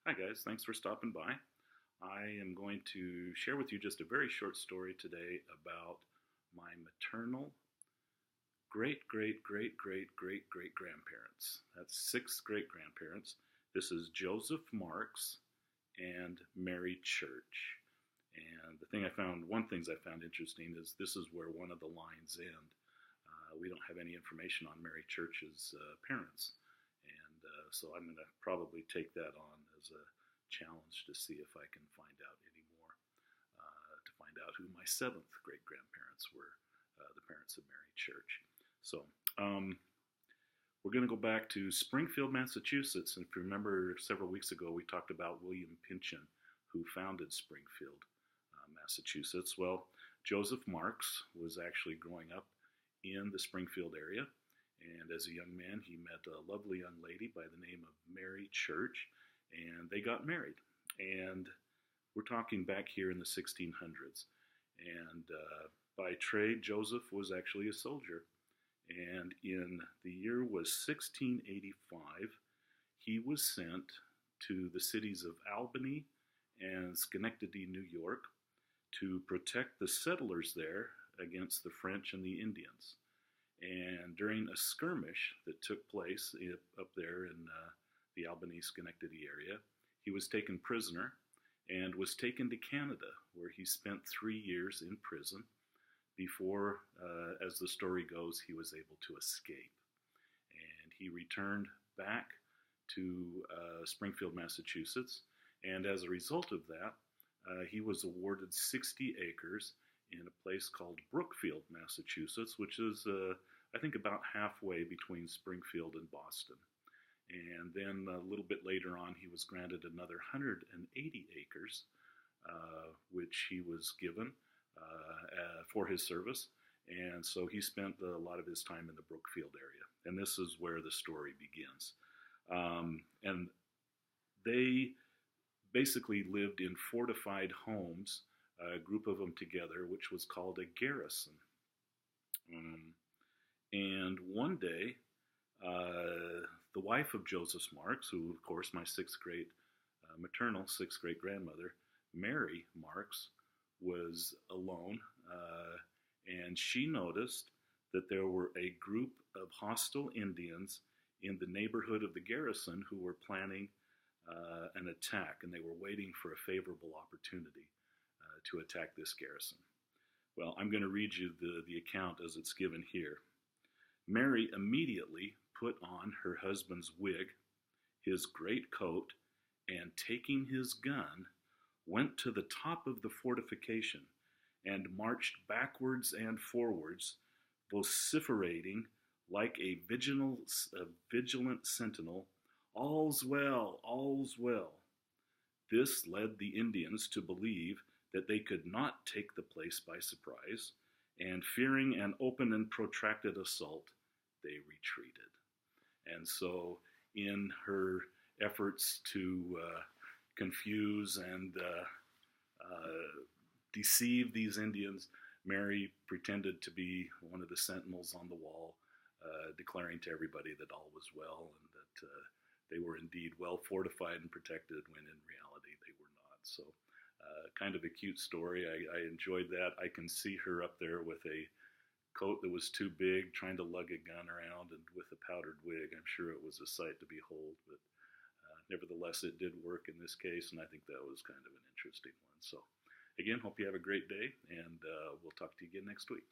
Hi, guys. Thanks for stopping by. I am going to share with you just a very short story today about my maternal great, great, great, great, great, great grandparents. That's six great grandparents. This is Joseph Marks and Mary Church. And one things I found interesting is this is where one of the lines end. We don't have any information on Mary Church's parents. And so I'm going to probably take that on as a challenge to see if I can find out any more, to find out who my seventh great grandparents were, the parents of Mary Church. So we're going to go back to Springfield, Massachusetts. And if you remember, several weeks ago, we talked about William Pynchon, who founded Springfield, Massachusetts. Well, Joseph Marks was actually growing up in the Springfield area. And as a young man, he met a lovely young lady by the name of Mary Church, and they got married. And we're talking back here in the 1600s. And by trade, Joseph was actually a soldier. And in the year was 1685, he was sent to the cities of Albany and Schenectady, New York, to protect the settlers there against the French and the Indians. And during a skirmish that took place up there in the Albany, Schenectady area, he was taken prisoner and was taken to Canada, where he spent 3 years in prison before, as the story goes, he was able to escape. And he returned back to Springfield, Massachusetts, and as a result of that, he was awarded 60 acres in a place called Brookfield, Massachusetts, which is, I think, about halfway between Springfield and Boston. And then a little bit later on, he was granted another 180 acres, which he was given for his service. And so he spent a lot of his time in the Brookfield area. And this is where the story begins. And they basically lived in fortified homes, a group of them together, which was called a garrison. And one day, the wife of Joseph Marks, who, of course, my maternal sixth great grandmother, Mary Marks, was alone, and she noticed that there were a group of hostile Indians in the neighborhood of the garrison who were planning an attack, and they were waiting for a favorable opportunity to attack this garrison. Well, I'm going to read you the account as it's given here. Mary immediately put on her husband's wig, his great coat, and taking his gun, went to the top of the fortification and marched backwards and forwards, vociferating like a vigilant sentinel, "All's well, all's well." This led the Indians to believe that they could not take the place by surprise, and fearing an open and protracted assault, they retreated. And so in her efforts to confuse and deceive these Indians, Mary pretended to be one of the sentinels on the wall, declaring to everybody that all was well and that they were indeed well fortified and protected, when in reality they were not. So kind of a cute story. I enjoyed that. I can see her up there with a coat that was too big, trying to lug a gun around, and with a powdered wig. I'm sure it was a sight to behold, but nevertheless, it did work in this case, and I think that was kind of an interesting one. So again, hope you have a great day, and we'll talk to you again next week.